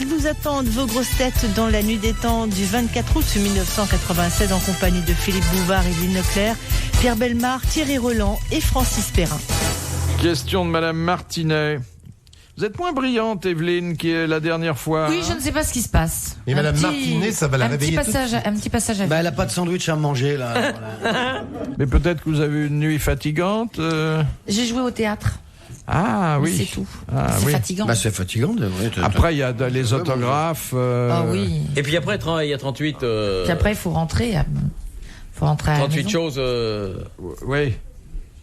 Elles vous attendent, vos grosses têtes, dans la nuit des temps du 24 août 1996 en compagnie de Philippe Bouvard, Evelyne Leclerc, Pierre Bellemare, Thierry Roland et Francis Perrin. Question de Madame Martinet. Vous êtes moins brillante, Evelyne, que la dernière fois. Oui, je ne sais pas ce qui se passe. Et Madame Martinet, ça va la réveiller Un petit passage à elle a pas de sandwich à manger, là. Voilà. Mais peut-être que vous avez une nuit fatigante. J'ai joué au théâtre. Ah oui. C'est tout. Ah, c'est fatigant. C'est fatigant. Après, il y a les autographes. Ah oui. Et puis après, il y a 38... Puis après, il faut rentrer. Faut rentrer à 38 la maison. choses Oui.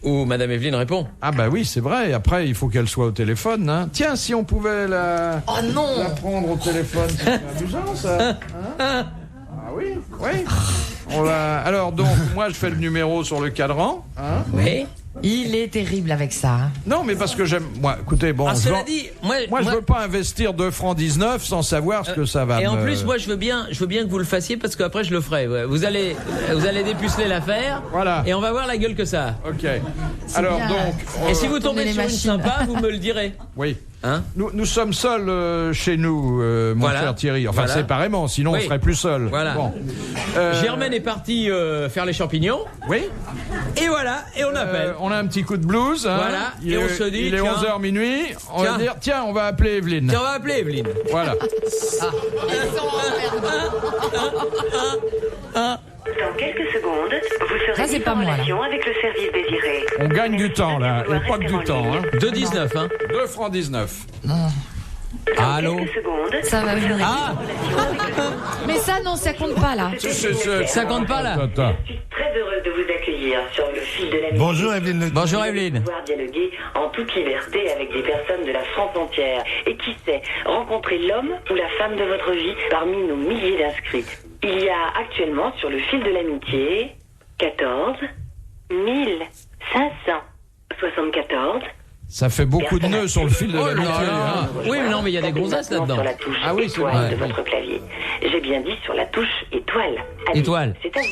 où Madame Evelyne répond. Ah bah oui, c'est vrai. Après, il faut qu'elle soit au téléphone. Hein. Tiens, si on pouvait la prendre au téléphone, c'est amusant, ça. Hein ah oui, oui. Alors, donc, moi, je fais le numéro sur le cadran. Hein. Oui. Il est terrible avec ça. Hein. Non, mais parce que j'aime... Moi, écoutez, bon... cela dit, moi, je veux pas investir 2 francs 19 sans savoir ce que ça va en plus, moi, je veux bien que vous le fassiez parce qu'après, je le ferai. Ouais. Vous allez dépuceler l'affaire. Voilà. Et on va voir la gueule que ça a. Ok. Alors, bien. donc... Et si vous tombez les sur une machines. sympa, vous me le direz. Oui. Hein? Nous sommes seuls chez nous, mon Voilà. cher Thierry. Enfin, Voilà. séparément, sinon Oui. on serait plus seuls. Voilà. Bon. Germaine est partie faire les champignons. Oui. Et voilà, et on appelle. On a un petit coup de blues. Hein. Voilà, Il et est, on se dit, il est tiens. 11h minuit. On va dire, tiens, on va appeler Evelyne. Tiens, on va appeler Evelyne. Voilà. Dans quelques secondes, vous serez c'est mis pas en moi, là. relation avec le service désiré. On gagne du temps, là. Et pas que du temps. Hein. 2,19, hein. 2 francs 19. Allô? Quelques secondes, Ça va venir. Ah! Mais ça, non, ça compte pas, là. Ça compte pas, là. Attends. je suis très heureuse de vous accueillir sur le fil de l'amitié. Bonjour Evelyne Leclerc. Bonjour Evelyne. Pouvoir dialoguer en toute liberté avec des personnes de la France entière. Et qui sait, rencontrer l'homme ou la femme de votre vie parmi nos milliers d'inscrits. Il y a actuellement sur le fil de l'amitié 14 574. Ça fait beaucoup de nœuds sur le fil de Oh la là métier. là. Hein. Oui, mais non, mais il y a des gonzesses là-dedans. Sur la touche Ah oui, c'est étoile vrai, de oui. votre clavier. J'ai bien dit sur la touche étoile. Allez, Étoile. C'est à vous.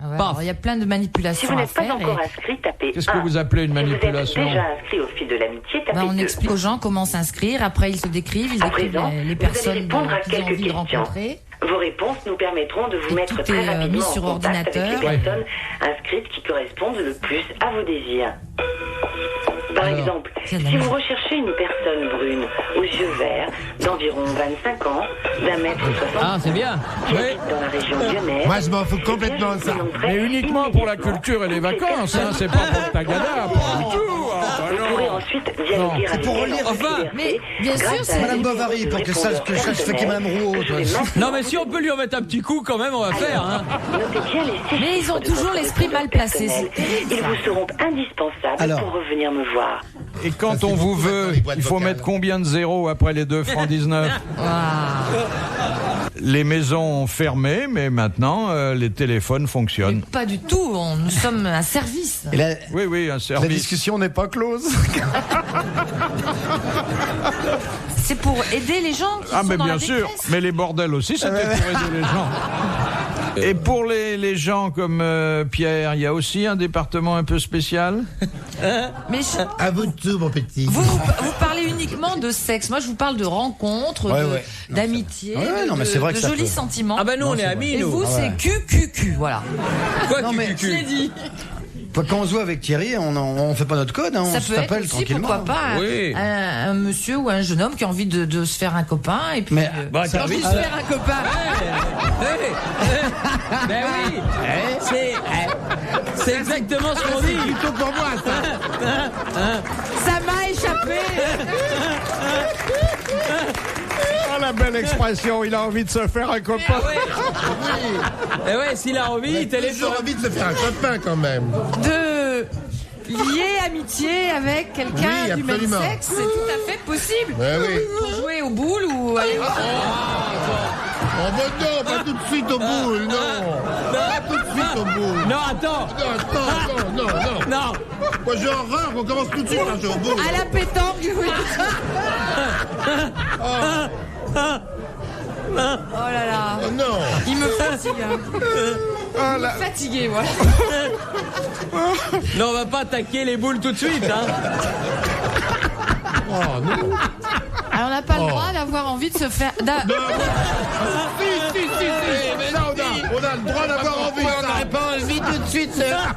Ah ouais, Paf. alors, il y a plein de Si manipulations vous à n'êtes pas faire. encore inscrit, tapez Qu'est-ce que 1. vous appelez une Si manipulation? vous êtes déjà inscrit au fil de l'amitié, tapez On 2. explique aux gens comment s'inscrire. Après, ils se décrivent. Ils À décrivent présent, les vous personnes allez répondre à qu'ils ont quelques envie de questions. rencontrer. Vos réponses nous permettront de vous Et mettre tout très est, rapidement mis en sur contact avec les ordinateur. personnes inscrites qui correspondent le plus à vos désirs. Par exemple, c'est si vous recherchez une personne brune, aux yeux verts, d'environ 25 ans, d'1 mètre 60, Ah, c'est bien. qui Oui. habite dans la région lyonnaise. Moi, je m'en fous complètement de ça. Mais uniquement pour la culture et les vacances, hein. C'est pas pour le tagada, pas du tout. Ah, bah Vous pourrez non. ensuite dialoguer avec pour elle relire. en toute Enfin, liberté, mais bien sûr, grâce c'est à Madame une Bovary, série de pour que ça répondeurs sache ce que fait Madame Rouault, personnels. toi. Je vais maintenant Non, mais si on peut lui en mettre un petit coup, quand même, on va faire. Hein. Notez bien les 6 Mais ils ont chiffres de toujours votre l'esprit mal placé, personnel. c'est terrible, Ils ça. vous seront indispensables Alors. pour revenir me voir. Et quand Ça, on c'est vous beaucoup veut, dans les boîtes il faut vocales. mettre combien de zéros après les 2 francs 19? Les maisons ont fermé, mais maintenant, les téléphones Mais fonctionnent. pas du tout. Nous sommes un service. Et là, Oui, oui, un La service. discussion n'est pas close. C'est pour aider les gens qui Ah, sont mais dans bien la sûr. détresse. Mais les bordels aussi, c'était pour aider les gens. Et pour les gens comme Pierre, il y a aussi un département un peu spécial? Mais À vous de tout, mon petit. vous parlez uniquement de sexe. Moi, je vous parle de rencontres, Ouais, de- ouais. Non, d'amitié, Ouais, non, mais c'est vrai de que ça jolis peut. sentiments. Ah, bah nous, on est amis, Et nous. vous, c'est QQQ, voilà. Quoi, Non, mais- cucu. Je l'ai dit. quand on se voit avec Thierry, on fait pas notre code, hein, Ça on peut être s'appelle aussi, tranquillement. pourquoi pas, Oui. un monsieur ou un jeune homme qui a envie de se faire un copain. Et puis, Mais, bah, quand je dis se faire un copain, Ben oui. C'est exactement ce qu'on dit. Plutôt pour moi, ça. ça m'a échappé. Ah, la belle expression, il a envie de se faire un copain. Et ouais, s'il a envie, il J'ai téléphone. envie de se faire un copain, quand même. De lier amitié avec quelqu'un Oui, du même absolument. sexe, c'est tout à fait possible. Ouais, oui. Pour jouer aux boules ou aller au Oh, bah non, pas tout de suite au bout, non. Pas tout de suite au bout. Non, attends. Non, non. Non. Moi, j'ai horreur, on commence tout de suite à jouer au bout. à la pétanque. Oui. Oh là là, Oh, non. il me fatigue. Hein. Il me fatigué, moi. Non, on va pas attaquer les boules tout de suite, hein. Oh, non. Alors, on n'a pas le droit d'avoir envie de se faire. Si, ça, on a le droit d'avoir envie. On n'aurait pas envie tout de suite se Ça,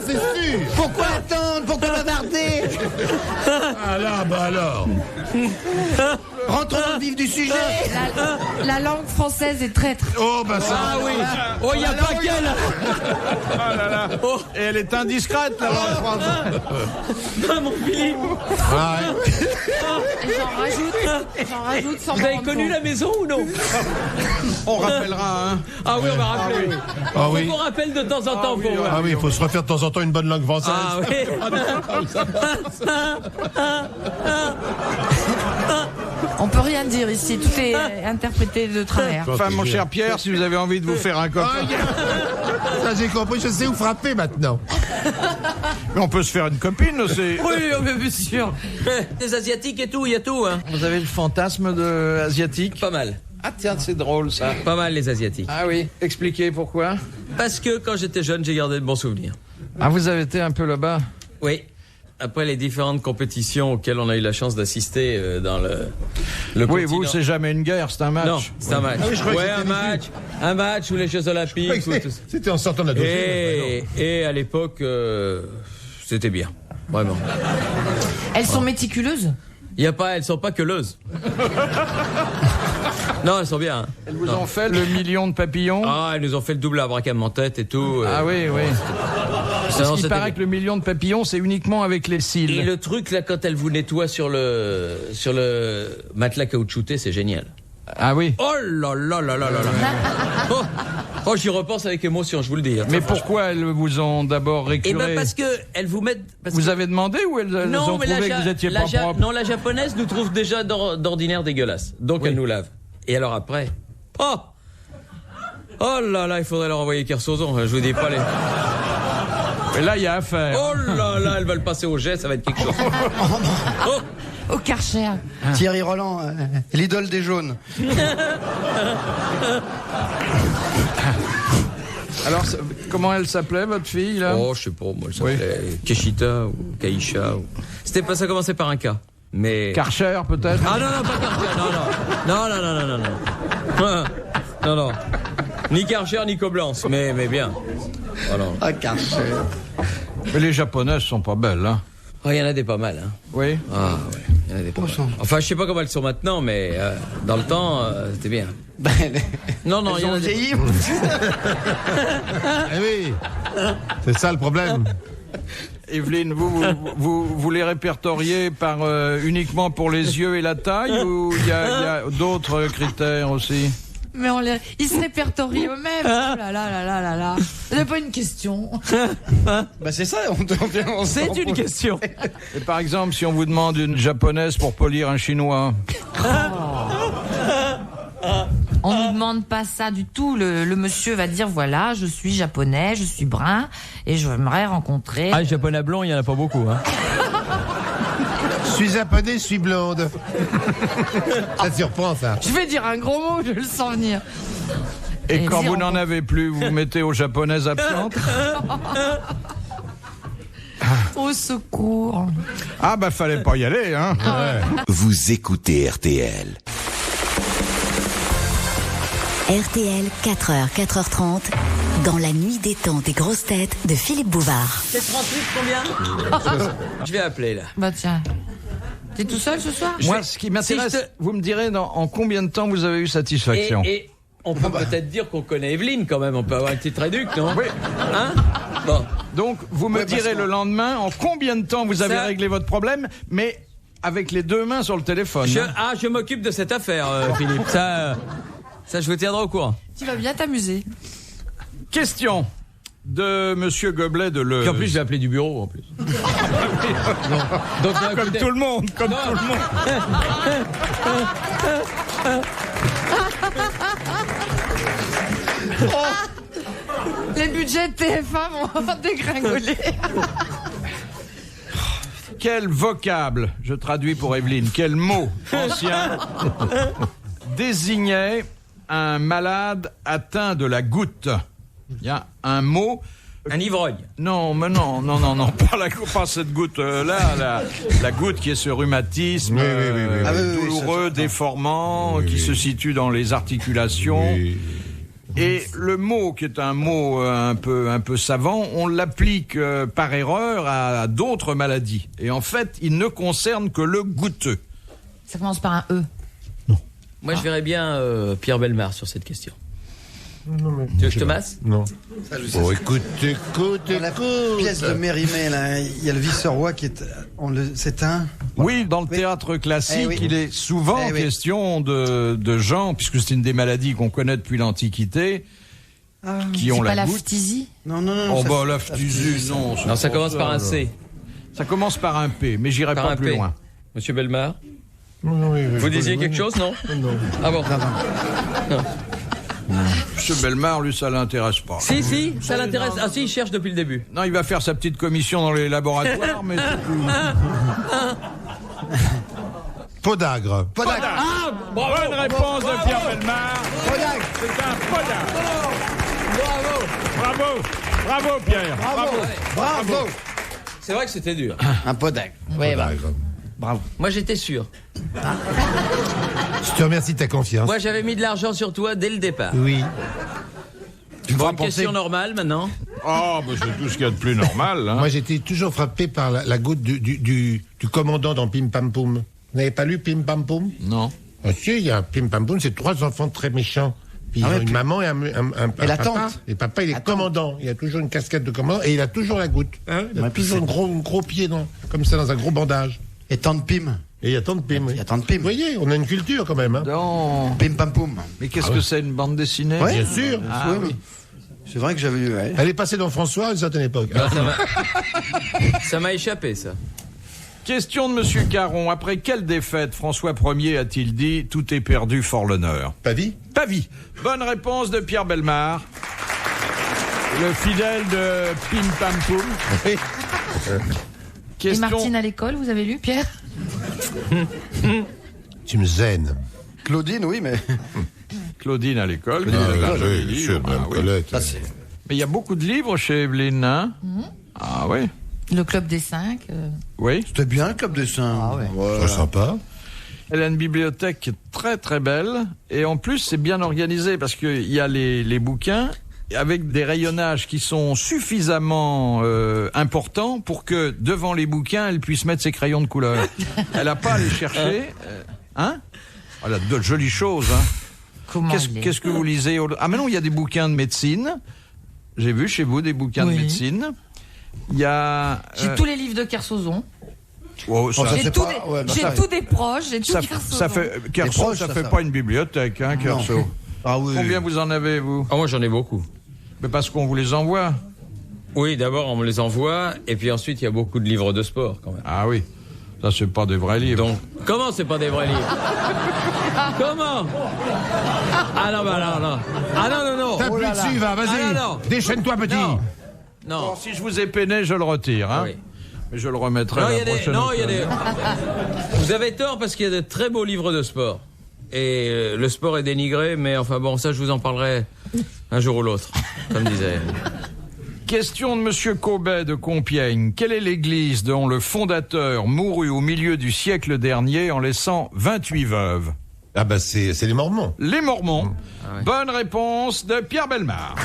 c'est sûr. Pourquoi attendre? Pourquoi bavarder? Ah là, bah alors. Rentrons dans le vif du sujet. La langue française est traître. Oh, bah ça. Ah oui. Oh, il y a pas qu'elle. Ah là là. Et elle est indiscrète, la langue française. Ah, mon Philippe. Et j'en rajoute sans Vous avez connu la maison ou non? On rappellera, hein. Ah oui, on va rappeler. Ah oui. Faut qu'on rappelle de temps en temps pour voir. Ah oui, il faut se refaire de temps en temps une bonne langue française. Ah oui. On peut rien dire ici, tout est interprété de travers. Enfin, mon cher Pierre, si vous avez envie de vous faire un copain, Ça, j'ai compris, je sais où frapper maintenant. mais on peut se faire une copine aussi. Oui, mais bien sûr. Des Asiatiques et tout, il y a tout, hein. Vous avez le fantasme de asiatique? Pas mal. Ah tiens, c'est drôle ça. Pas mal, les Asiatiques. Ah oui, expliquez pourquoi. Parce que quand j'étais jeune, j'ai gardé de bons souvenirs. Ah, vous avez été un peu là-bas? Oui. Après les différentes compétitions auxquelles on a eu la chance d'assister dans le Oui, continent. vous, c'est jamais une guerre, c'est un match. Non, c'est un match. Ah oui, je croyais que Ouais, c'était un match ou les Jeux Olympiques. ou tout ça. C'était en sortant de la douche. Et à l'époque, c'était bien. Vraiment. Elles sont méticuleuses? Elles sont pas queuleuses. Non, elles sont bien. Hein. Elles vous ont fait le million de papillons? Ah, elles nous ont fait le double abracam en tête et tout. Ah oui, oui. Ça, Parce qu'il paraît que le million de papillons, c'est uniquement avec les cils. Et le truc, là, quand elle vous nettoie sur le matelas caoutchouté, c'est génial. Ah oui. Oh là là là là là là. Oh, j'y repense avec émotion, je vous le dis. Mais pourquoi elles vous ont d'abord Eh récuré? ben parce que elles vous mettent. Vous avez demandé ou elles ont trouvé que vous étiez pas propre? Non, la japonaise nous trouve déjà d'ordinaire dégueulasse. Donc elle nous lave. Et alors après, oh là là, il faudrait leur envoyer Kersozon. Je vous dis pas les. Et là, il y a affaire. Oh là là, elles veulent passer au jet, ça va être quelque chose. Oh. Au Karcher. Thierry Roland, l'idole des jaunes. Alors, comment elle s'appelait, votre fille, là? Oh, je sais pas, moi, elle s'appelait Keshita ou Kaisha. C'était pas, ça commençait par un K. Mais. Karcher, peut-être? Ah non, pas Karcher, non. Non. Ni Karcher, ni Koblance, mais bien. Voilà. Ah, Karcher. Mais les japonaises sont pas belles, hein? Oh, il y en a des pas mal, hein. Oui. Ah, ouais. Il y en a des pas mal. Enfin, je sais pas comment elles sont maintenant, mais dans le temps, c'était bien. Non, il y en a des... vieilli. Eh oui, c'est ça le problème. Evelyne, vous les répertoriez par uniquement pour les yeux et la taille ou il y a d'autres critères aussi? Mais ils se répertorient eux-mêmes. Oh là là. C'est pas une question. Bah c'est ça, C'est une question. Et par exemple, si on vous demande une japonaise pour polir un chinois? On ne nous demande pas ça du tout. Le monsieur va dire voilà, je suis japonais, je suis brun et j'aimerais rencontrer. Ah, japonais blanc, il y en a pas beaucoup, hein. Je suis japonais, je suis blonde. Ça te surprend, ça. Je vais dire un gros mot, je le sens venir. Et quand dire vous n'en avez plus, vous vous mettez aux japonaises absentes? Au secours. Ah bah fallait pas y aller, hein. Vous écoutez RTL. RTL, 4h, 4h30, dans la nuit des temps des grosses têtes de Philippe Bouvard. C'est 38, combien? Je vais appeler, là. Bah tiens. T'es tout seul ce soir? Moi, ce qui m'intéresse, Si je te- vous me direz en combien de temps vous avez eu satisfaction? Et on peut peut-être dire qu'on connaît Evelyne, quand même. On peut avoir un petit traduc, non? Oui. Hein? Bon. Donc, vous me direz le lendemain en combien de temps vous avez Ça- réglé votre problème, mais avec les deux mains sur le téléphone. Je m'occupe de cette affaire, Philippe. Ça, je vous tiendrai au courant. Tu vas bien t'amuser. Question de Monsieur Goblet de Leuze. Puis en plus, je vais appeler du bureau, en plus. Donc, Comme écoutez- tout le monde, comme tout le monde. Les budgets de TF1 vont dégringoler. Quel vocable, je traduis pour Evelyne, quel mot ancien désignait un malade atteint de la goutte? Il y a un mot Un ivrogne. Non, mais non, pas cette goutte-là, la goutte qui est ce rhumatisme douloureux, déformant, qui se situe dans les articulations. Oui. Et le mot, qui est un mot un peu savant, on l'applique par erreur à d'autres maladies. Et en fait, il ne concerne que le goutteux. Ça commence par un E. Non. Moi, je verrais bien Pierre Bellemare sur cette question. Non, mais... Tu veux que je te masse? Non. Écoute. Dans la pièce de Mérimée, là, il y a le vice-roi qui est... c'est un... Oui, dans le théâtre classique, il est souvent question de gens, puisque c'est une des maladies qu'on connaît depuis l'Antiquité, qui ont la goutte. C'est pas la phtisie? Non. La phtisie, non. Non, ça commence par un C. Ça commence par un P, mais j'irai pas plus loin. Monsieur Bellemare? Oui, vous disiez quelque chose, non? Non. Ah bon? Non. Monsieur Bellemare, lui, ça l'intéresse pas. Si, ça l'intéresse. Ah si, il cherche depuis le début. Non, il va faire sa petite commission dans les laboratoires, mais c'est tout. Podagre. Ah, bonne réponse de Pierre Bellemare. Podagre. C'est un podagre. Bravo, Pierre. Bravo. C'est vrai que c'était dur. Un podagre. Oui, bravo. Moi, j'étais sûr. Je te remercie de ta confiance. Moi, j'avais mis de l'argent sur toi dès le départ. Oui. Une question normale, maintenant. Oh, bah c'est tout ce qu'il y a de plus normal. Hein. Moi, j'étais toujours frappé par la goutte du commandant dans Pim Pam Poum. Vous n'avez pas lu Pim Pam Poum? Non. Ah si, il y a Pim Pam Poum, c'est 3 enfants très méchants. Puis ils ont une maman et un la papa. tante. Et papa, il est commandant. Il a toujours une casquette de commandant et il a toujours la goutte. Hein, il a toujours un gros pied comme ça dans un gros bandage. Et tante Pim. Et il y a tante Pim. Il y a tante Pim. Vous voyez, on a une culture quand même. Hein. Non. Pim Pam Poum. Mais qu'est-ce que c'est, une bande dessinée? Ouais, bien sûr. Oui. C'est vrai que j'avais eu. Ouais. Elle est passée dans François à une certaine époque. Ça m'a échappé, ça. Question de Monsieur Caron. Après quelle défaite François Ier a-t-il dit « Tout est perdu, fort l'honneur » Pavie. Bonne réponse de Pierre Bellemare. Le fidèle de Pim Pam Poum. Oui. Et Martine à l'école, vous avez lu, Pierre? Tu me gênes. Claudine, oui, mais... Claudine à l'école. Mais il y a beaucoup de livres chez Evelyne, hein? Ah oui. Le Club des 5. Oui. C'était bien le Club des 5. Ah ouais. Très sympa. Elle a une bibliothèque qui est très très belle. Et en plus, c'est bien organisé parce qu'il y a les bouquins avec des rayonnages qui sont suffisamment importants pour que devant les bouquins, elle puisse mettre ses crayons de couleur. Elle n'a pas à les chercher. Hein? Elle a de jolies choses, hein. Qu'est-ce que vous lisez? Ah, mais non, il y a des bouquins de médecine. J'ai vu chez vous des bouquins de médecine. Il y a... J'ai tous les livres de Kersozon. Oh, j'ai tous des proches, j'ai tout Kersozon. Kerso, ça fait pas une bibliothèque, hein, Kerso. Ah oui. Combien vous en avez, vous? Moi, j'en ai beaucoup. Mais parce qu'on vous les envoie. Oui, d'abord, on me les envoie, et puis ensuite, il y a beaucoup de livres de sport, quand même. Ah oui. Ça, c'est pas des vrais livres. Donc, comment c'est pas des vrais livres? Comment? Ah non, non. Ah non. T'as plus dessus, va, vas-y. Ah, non. Déchaîne-toi, petit. Non. Bon, si je vous ai peiné, je le retire, hein. Oui. Mais je le remettrai la prochaine fois. Vous avez tort parce qu'il y a de très beaux livres de sport. Et le sport est dénigré, mais enfin bon, ça, je vous en parlerai un jour ou l'autre, comme disait. Question de Monsieur Cobet de Compiègne. Quelle est l'église dont le fondateur mourut au milieu du siècle dernier en laissant 28 veuves? Ah bah c'est les Mormons. Les Mormons. Ah ouais. Bonne réponse de Pierre Bellemare.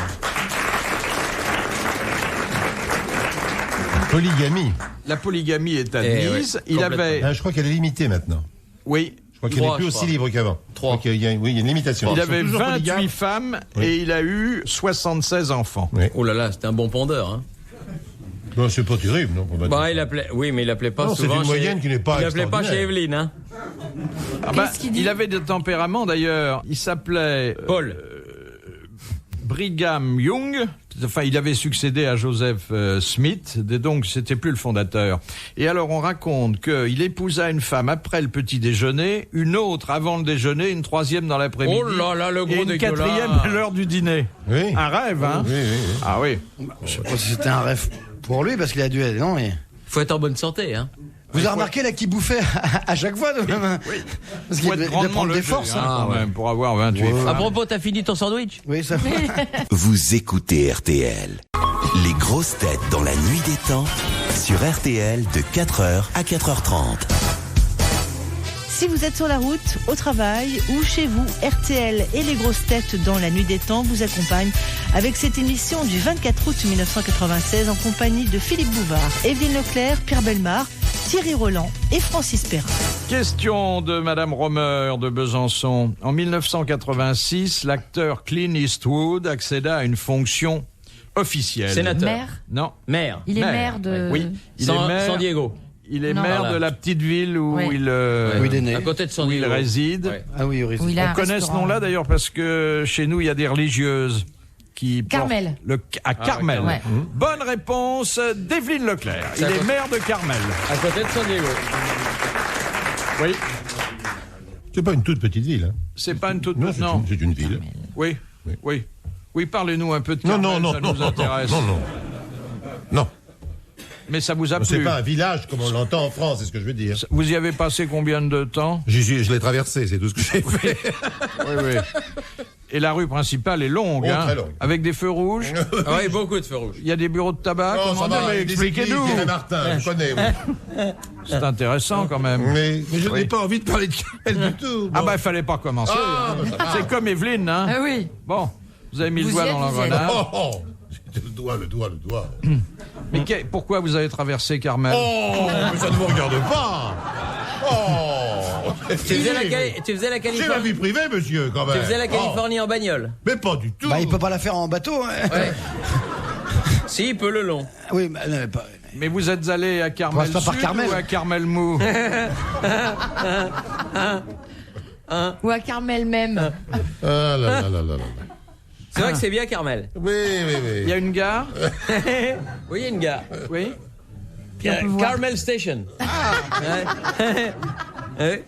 Polygamie. La polygamie est admise. Oui, je crois qu'elle est limitée maintenant. Oui. Je crois qu'elle n'est plus aussi libre qu'avant. 3. Il y a une limitation. Il avait 28 femmes et il a eu 76 enfants. Oui. Oh là là, c'était un bon pondeur, hein. Non, c'est pas terrible, non? Bah, il appelait, oui, mais il appelait pas souvent. C'est une moyenne qui n'est pas il appelait pas chez Evelyne, hein. Il avait des tempéraments d'ailleurs. Il s'appelait Paul. Brigham Young. Enfin, il avait succédé à Joseph Smith, donc c'était plus le fondateur. Et alors, on raconte qu'il épousa une femme après le petit déjeuner, une autre avant le déjeuner, une troisième dans l'après-midi. Oh là là, le gros et une dégueulasse. quatrième à l'heure du dîner. Oui. Un rêve, hein? Oui. Ah oui. Je sais pas si c'était un rêve pour lui, parce qu'il a dû être... Non, mais... Faut être en bonne santé, hein. Vous avez remarqué là qui bouffait à chaque fois, de même. Oui. Parce qu'il devait prendre des forces. Quand même, pour avoir 28 femmes. À propos, t'as fini ton sandwich? Oui, ça. Vous écoutez RTL. Les grosses têtes dans la nuit des temps sur RTL de 4h à 4h30. Si vous êtes sur la route, au travail ou chez vous, RTL et les grosses têtes dans la nuit des temps vous accompagnent avec cette émission du 24 août 1996 en compagnie de Philippe Bouvard, Evelyne Leclerc, Pierre Bellemare, Thierry Roland et Francis Perrin. Question de Madame Romer de Besançon. En 1986, l'acteur Clint Eastwood accéda à une fonction officielle. Sénateur. Maire. Non. Maire. Il est maire de... Oui. Il est maire. San Diego. Il est Non. maire Voilà. de la petite ville où Ouais. il est né. À côté de San où il Diego. réside. Ouais. Ah oui, Où il a On un connaît ce restaurant. nom-là d'ailleurs parce que chez nous il y a des religieuses qui portent Carmel. à Carmel. Ouais. Bonne réponse d'Evelyne Leclerc. Il Ça est va. maire de Carmel. À côté de San Diego. Oui. C'est pas une toute petite ville. Hein. C'est pas une toute Non, non. c'est une ville. Oui. Oui. Oui. Oui, parlez-nous un peu de Non, Carmel, non, ça non, nous non, intéresse. non. Mais ça vous a C'est plu. pas un village comme on l'entend en France, c'est ce que je veux dire. Vous y avez passé combien de temps? Je l'ai traversé, c'est tout ce que j'ai fait. Oui, oui. Et la rue principale est longue, Oh, hein, très longue. avec des feux rouges. Ah oui, beaucoup de feux rouges. Il y a des bureaux de tabac. Non, ça Comment va, dire, des expliquez-nous. églises, Martin, je connais. Oui. C'est intéressant quand même. Mais je Oui. n'ai pas envie de parler de Carmel du tout. Ah bon. bah il fallait pas commencer. Ah, hein. bah, ça va. C'est comme Evelyne, hein. Ah oui. Bon, vous avez mis le Vous doigt y êtes, dans vous y êtes. l'engrenage. Oh, oh. Le doigt. Mais pourquoi vous avez traversé Carmel? Oh, mais ça ne vous regarde pas. Oh. Tu faisais la C'est ma Californie. vie privée, monsieur, quand même. Tu faisais la Californie en bagnole. Oh. Mais pas du tout. Bah, il peut pas la faire en bateau. Hein. Ouais. Si, il peut le long. Oui, mais non, mais pas. Mais vous êtes allé à Carmel On passe pas par Sud Carmel. ou à Carmel Mou? Ou à Carmel même. Ah là là là là là. C'est vrai que c'est bien Carmel. Oui. Il y a une gare? Oui, il y a une gare. Oui. Carmel Station. Ouais. Ouais.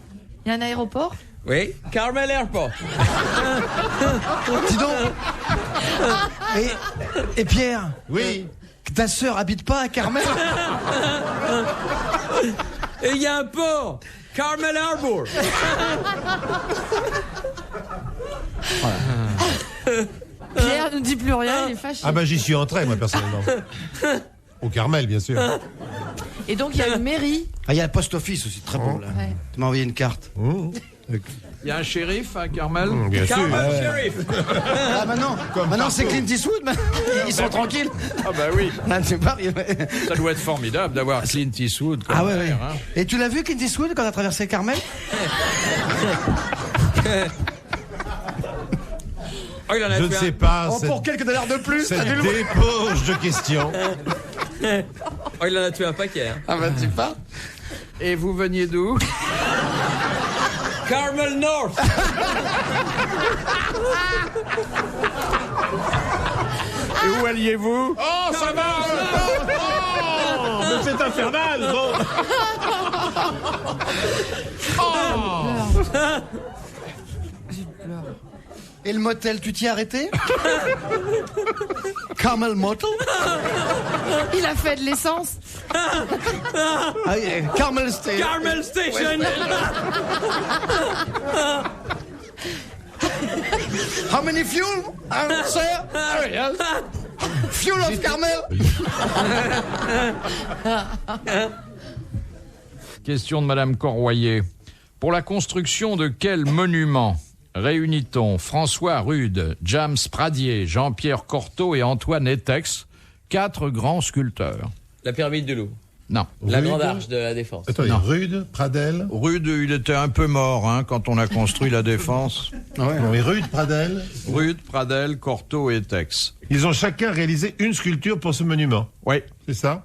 Il y a un aéroport. Oui, Carmel Airport. Dis donc. Et Pierre, Oui. ta sœur habite pas à Carmel? Et il y a un port. Carmel Harbor. Pierre ne dit plus rien, il est fâché. Ah bah j'y suis entré, moi, personnellement. Au Carmel, bien sûr. Et donc il y a une mairie. Ah, il y a le post office aussi, très beau là. Ouais. Tu m'as envoyé une carte. Il y a un shérif à Carmel? Bien sûr. Carmel Sheriff. Ah, maintenant c'est Clint Eastwood, ils sont tranquilles. Ah bah oui. Là, tu parles, Ça doit être formidable d'avoir Clint Eastwood comme Ah ouais, ouais. maire, hein. Et tu l'as vu Clint Eastwood quand t'as traversé Carmel? Oh, il en a Je fait ne un. sais pas. Oh, pour quelques dollars de plus, t'as Cette dû le débauche de questions. Oh, il en a tué un paquet. Hein. Ah bah tu parles. Et vous veniez d'où? Carmel North. Et où alliez-vous? Oh, ça va. Oh, mais c'est infernal. Bon. Et le motel, tu t'y es arrêté? Carmel Motel? Il a fait de l'essence. Ah, Carmel State. Carmel Station. How many fuel, sir? Fuel of Carmel? Question de Madame Corroyer. Pour la construction de quel monument réunit-on François Rude, James Pradier, Jean-Pierre Cortot et Antoine Etex, 4 grands sculpteurs? La pyramide du Louvre. Non. La Rude. grande arche de la Défense. Attendez, Non. Rude, Pradel. Rude, il était un peu mort hein, quand on a construit la Défense. Non, mais Rude, Pradel. Rude, Pradel, Cortot et Etex. Ils ont chacun réalisé une sculpture pour ce monument. Oui. C'est ça?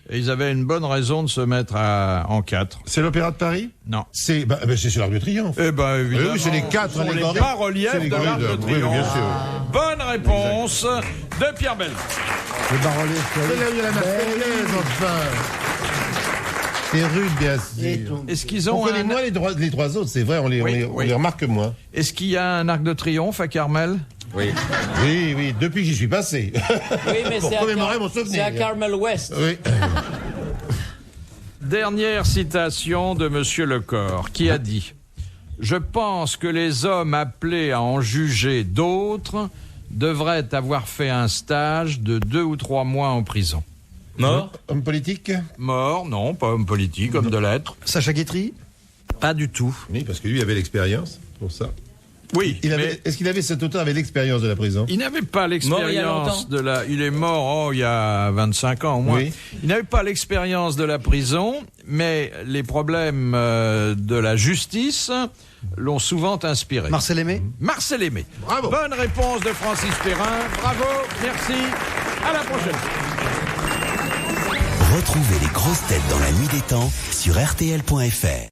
Et ils avaient une bonne raison de se mettre en 4. C'est l'Opéra de Paris? Non. C'est c'est sur l'Arc de Triomphe. Eh ben évidemment. Oui, c'est les 4 ce sont les allégories. bas-reliefs C'est les de l'Arc de oui, Triomphe. bien sûr. Bonne réponse de Pierre Bell. Les bas-reliefs. C'est là où il y a la Marseillaise, enfin. C'est Rude, bien sûr. Est-ce qu'ils ont Comprenez-moi les trois autres, c'est vrai, on les remarque moins. Est-ce qu'il y a un arc de triomphe à Carmel? Oui. Oui, depuis que j'y suis passé. Oui, mais Pour c'est commémorer mon c'est souvenir. à Carmel West. Oui. Dernière citation de Monsieur Lecor, qui a dit « Je pense que les hommes appelés à en juger d'autres devraient avoir fait un stage de 2 ou 3 mois en prison. » Mort? Homme politique? Mort, non, pas homme politique, homme de lettres. Sacha Guitry? Pas du tout. Oui, parce que lui avait l'expérience pour ça. Oui. Est-ce qu'il avait cet auteur avait l'expérience de la prison? Il n'avait pas l'expérience de la. Il est mort il y a 25 ans au moins. Oui. Il n'avait pas l'expérience de la prison, mais les problèmes de la justice l'ont souvent inspiré. Marcel Aimé? Marcel Aimé. Bravo. Bonne réponse de Francis Perrin. Bravo, merci. À la prochaine. Retrouvez les grosses têtes dans la nuit des temps sur RTL.fr.